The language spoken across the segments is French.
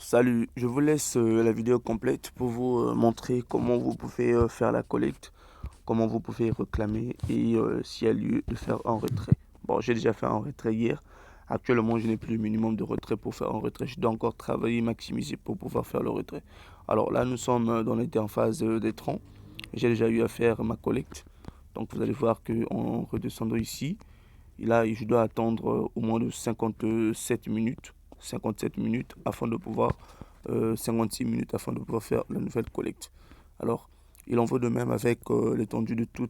Salut, je vous laisse la vidéo complète pour vous montrer comment vous pouvez faire la collecte, comment vous pouvez réclamer et s'il y a lieu de faire un retrait. Bon, j'ai déjà fait un retrait hier. Actuellement, je n'ai plus le minimum de retrait pour faire un retrait. Je dois encore travailler, maximiser pour pouvoir faire le retrait. Alors là, nous sommes dans l'interface d'écran. J'ai déjà eu à faire ma collecte. Donc vous allez voir qu'en redescendant ici, et là, je dois attendre au moins de 57 minutes afin de pouvoir 56 minutes afin de pouvoir faire la nouvelle collecte. Alors, il en va de même avec l'étendue de tout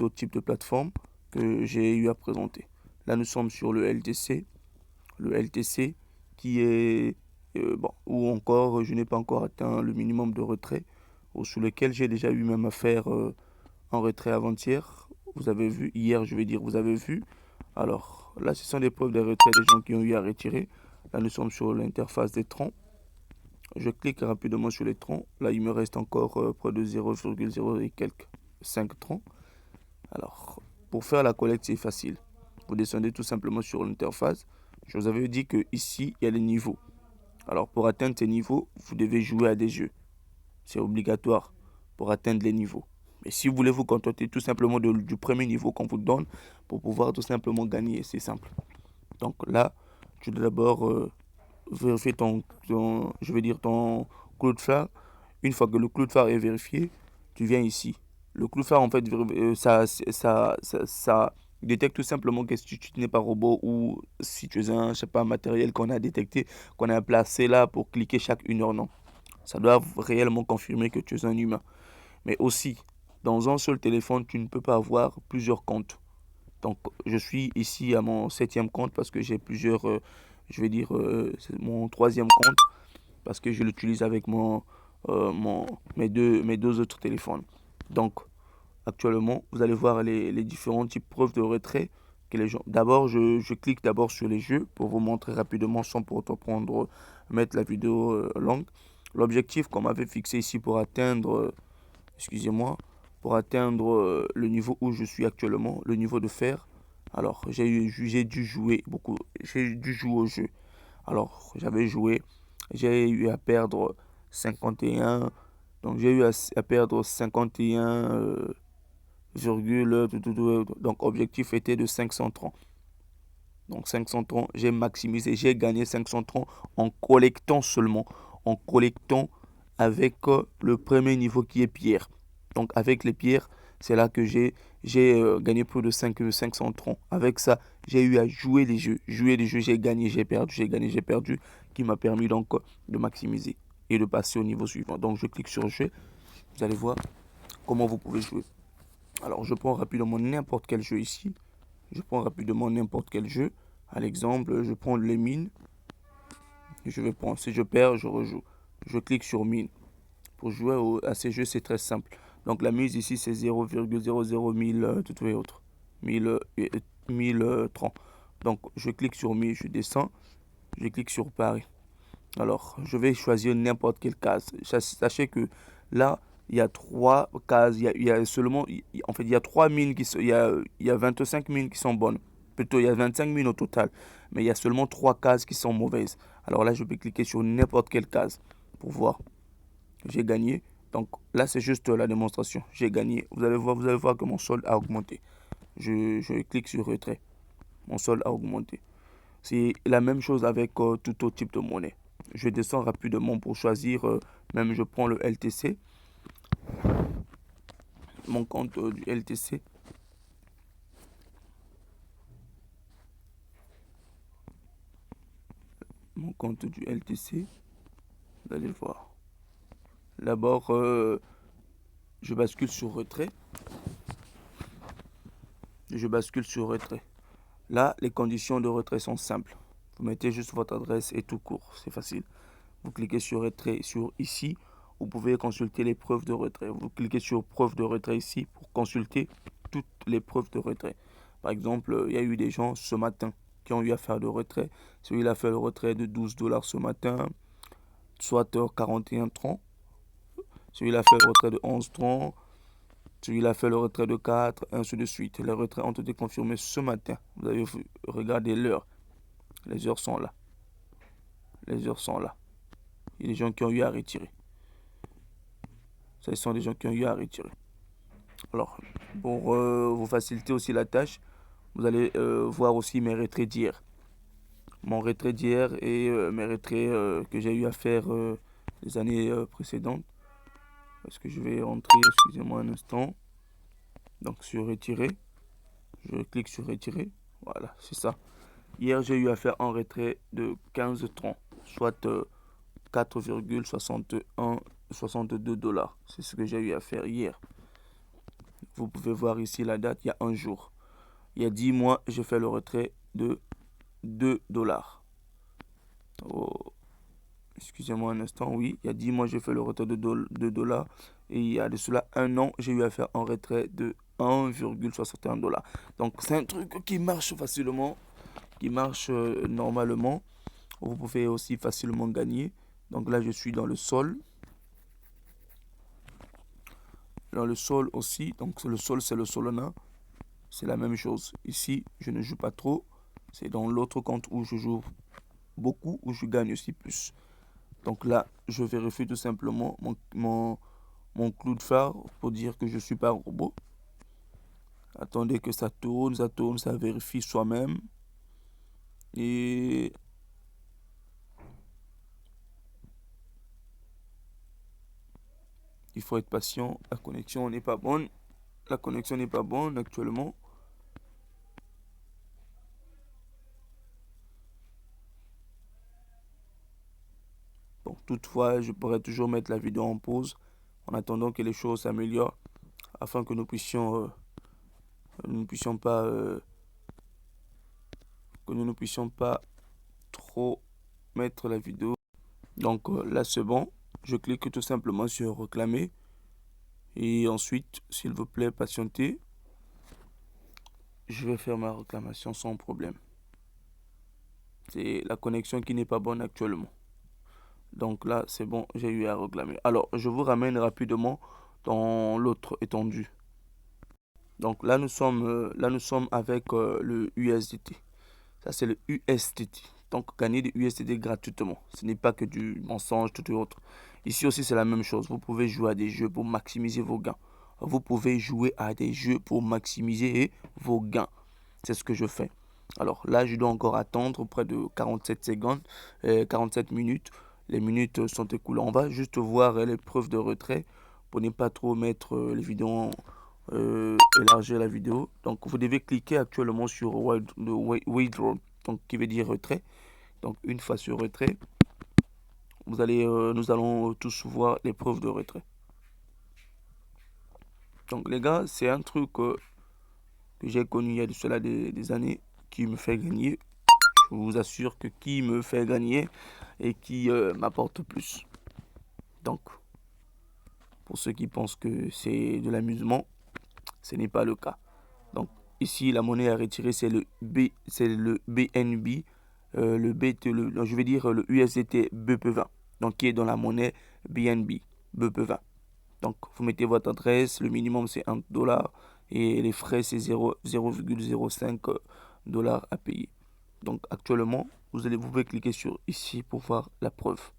autre type de plateforme que j'ai eu à présenter. Là, nous sommes sur le LTC qui est bon, ou encore je n'ai pas encore atteint le minimum de retrait, ou sous lequel j'ai déjà eu même à faire un retrait avant-hier. Vous avez vu, hier, je vais dire, vous avez vu. Alors, là, ce sont des preuves de retrait des gens qui ont eu à retirer. Là, nous sommes sur l'interface des troncs. Je clique rapidement sur les troncs. Là, il me reste encore près de 0,0 et quelques 5 troncs. Alors, pour faire la collecte, c'est facile. Vous descendez tout simplement sur l'interface. Je vous avais dit que ici, il y a les niveaux. Alors, pour atteindre ces niveaux, vous devez jouer à des jeux. C'est obligatoire pour atteindre les niveaux. Mais si vous voulez vous contenter tout simplement du premier niveau qu'on vous donne pour pouvoir tout simplement gagner, c'est simple. Donc là, tu dois d'abord vérifier je vais dire ton clou de phare. Une fois que le clou de phare est vérifié, tu viens ici. Le clou de phare, en fait, ça détecte tout simplement que si tu n'es pas robot ou si tu es un, je sais pas, matériel qu'on a détecté, qu'on a placé là pour cliquer chaque 1 heure, non. Ça doit réellement confirmer que tu es un humain. Mais aussi, dans un seul téléphone, tu ne peux pas avoir plusieurs comptes. Donc, je suis ici à mon 7e compte parce que j'ai plusieurs, je vais dire, c'est mon 3e compte parce que je l'utilise avec mes deux autres téléphones. Donc, actuellement, vous allez voir les différents types de preuves de retrait que les gens. D'abord, je clique d'abord sur les jeux pour vous montrer rapidement sans pour autant mettre la vidéo longue. L'objectif qu'on m'avait fixé ici pour atteindre, excusez-moi, pour atteindre le niveau où je suis actuellement, le niveau de fer. Alors, j'ai dû jouer beaucoup, j'ai dû jouer au jeu. Alors, j'avais joué, j'ai eu à perdre 51, donc j'ai eu à perdre 51, donc objectif était de 530. Donc 530, j'ai maximisé, j'ai gagné 530 en collectant seulement, en collectant avec le premier niveau qui est pierre. Donc avec les pierres, c'est là que j'ai gagné plus de 530. Avec ça, j'ai eu à jouer les jeux. Jouer les jeux, j'ai gagné, j'ai perdu, j'ai gagné, j'ai perdu, qui m'a permis donc de maximiser et de passer au niveau suivant. Donc je clique sur jeu, vous allez voir comment vous pouvez jouer. Alors je prends rapidement n'importe quel jeu ici. Je prends rapidement n'importe quel jeu. À l'exemple, je prends les mines. Je vais prendre, si je perds, je rejoue. Je clique sur mine. Pour jouer à ces jeux, c'est très simple. Donc la mise ici, c'est 0,00 tout et autres. 1030. Donc je clique sur mine, je descends. Je clique sur Paris. Alors, je vais choisir n'importe quelle case. Sachez que là, il y a 3 cases. Il y a seulement, en fait, il y a 3 mines il y a 25 mines qui sont bonnes. Plutôt, il y a 25 mines au total. Mais il y a seulement 3 cases qui sont mauvaises. Alors là, je peux cliquer sur n'importe quelle case pour voir. J'ai gagné. Donc là, c'est juste la démonstration. J'ai gagné. Vous allez voir que mon solde a augmenté. Je clique sur retrait. Mon solde a augmenté. C'est la même chose avec tout autre type de monnaie. Je descends rapidement pour choisir, même je prends le LTC, mon compte du LTC. Mon compte du LTC, vous allez voir. D'abord, je bascule sur retrait. Je bascule sur retrait. Là, les conditions de retrait sont simples. Vous mettez juste votre adresse et tout court, c'est facile. Vous cliquez sur retrait sur ici, vous pouvez consulter les preuves de retrait. Vous cliquez sur preuve de retrait ici pour consulter toutes les preuves de retrait. Par exemple, il y a eu des gens ce matin qui ont eu à faire le retrait. Celui-là a fait le retrait de 12 dollars ce matin, soit 41,30. Celui-là a fait le retrait de 11,30. Celui-là a fait le retrait de 4, ainsi de suite. Les retraits ont été confirmés ce matin. Vous avez vu, regardez l'heure. Les heures sont là. Les heures sont là. Il y a des gens qui ont eu à retirer. Ce sont des gens qui ont eu à retirer. Alors, pour vous faciliter aussi la tâche, vous allez voir aussi mes retraits d'hier. Mon retrait d'hier et mes retraits que j'ai eu à faire les années précédentes. Parce que je vais rentrer, excusez-moi un instant. Donc sur retirer, je clique sur retirer. Voilà, c'est ça. Hier, j'ai eu à faire un retrait de 15 troncs, soit 4,62 dollars. C'est ce que j'ai eu à faire hier. Vous pouvez voir ici la date, il y a un jour. Il y a 10 mois, j'ai fait le retrait de 2 dollars. Oh, excusez-moi un instant, oui, il y a 10 mois, j'ai fait le retrait de 2 dollars. Et il y a de cela un an, j'ai eu à faire un retrait de 1,61 dollars. Donc, c'est un truc qui marche facilement, qui marche normalement. Vous pouvez aussi facilement gagner. Donc là, je suis dans le sol. Dans le sol aussi. Donc, le sol, c'est le Solana. C'est la même chose. Ici, je ne joue pas trop. C'est dans l'autre compte où je joue beaucoup, où je gagne aussi plus. Donc là, je vérifie tout simplement mon clou de phare pour dire que je ne suis pas un robot. Attendez que ça tourne, ça vérifie soi-même. Et il faut être patient. La connexion n'est pas bonne. La connexion n'est pas bonne actuellement. Bon, toutefois, je pourrais toujours mettre la vidéo en pause en attendant que les choses s'améliorent afin que nous ne puissions pas trop mettre la vidéo. Donc là, c'est bon. Je clique tout simplement sur réclamer. Et ensuite, s'il vous plaît, patientez. Je vais faire ma réclamation sans problème. C'est la connexion qui n'est pas bonne actuellement. Donc là, c'est bon, j'ai eu à réclamer. Alors, je vous ramène rapidement dans l'autre étendue. Donc là, nous sommes avec le USDT. Ça, c'est le USDT. Donc, gagner des USDT gratuitement. Ce n'est pas que du mensonge, tout autre. Ici aussi, c'est la même chose. Vous pouvez jouer à des jeux pour maximiser vos gains. Vous pouvez jouer à des jeux pour maximiser vos gains. C'est ce que je fais. Alors là, je dois encore attendre près de 47 secondes, 47 minutes. Les minutes sont écoulées. On va juste voir les preuves de retrait pour ne pas trop mettre les vidéos, élargir la vidéo. Donc, vous devez cliquer actuellement sur withdraw, donc qui veut dire retrait. Donc, une fois sur retrait, nous allons tous voir les preuves de retrait. Donc, les gars, c'est un truc que j'ai connu il y a de cela des années qui me fait gagner. Je vous assure que qui me fait gagner et qui m'apporte plus. Donc, pour ceux qui pensent que c'est de l'amusement, ce n'est pas le cas. Donc, ici, la monnaie à retirer, c'est le BNB, je vais dire le USDT BP20, donc qui est dans la monnaie BNB, BP20. Donc, vous mettez votre adresse, le minimum c'est 1 dollar et les frais c'est 0,05 dollars à payer. Donc, actuellement, vous pouvez cliquer sur ici pour voir la preuve.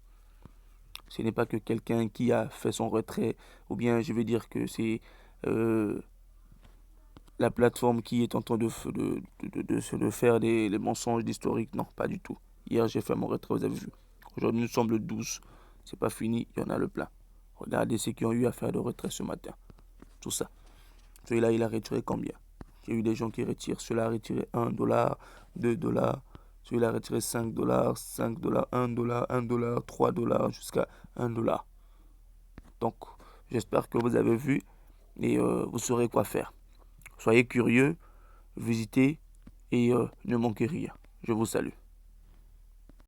Ce n'est pas que quelqu'un qui a fait son retrait, ou bien je vais dire que c'est la plateforme qui est en train de faire les mensonges d'historique. Non, pas du tout. Hier, j'ai fait mon retrait, vous avez vu. Aujourd'hui, nous sommes le 12. C'est pas fini, il y en a le plein. Regardez ceux qui ont eu à faire de retrait ce matin. Tout ça. Celui-là, il a retiré combien? Il y a eu des gens qui retirent. Celui-là a retiré 1 dollar, 2 dollars. Celui-là a retiré 5 dollars, 5 dollars, 1 dollar, 1 dollar, 3 dollars, jusqu'à 1 dollar. Donc, j'espère que vous avez vu et vous saurez quoi faire. Soyez curieux, visitez et ne manquez rien. Je vous salue.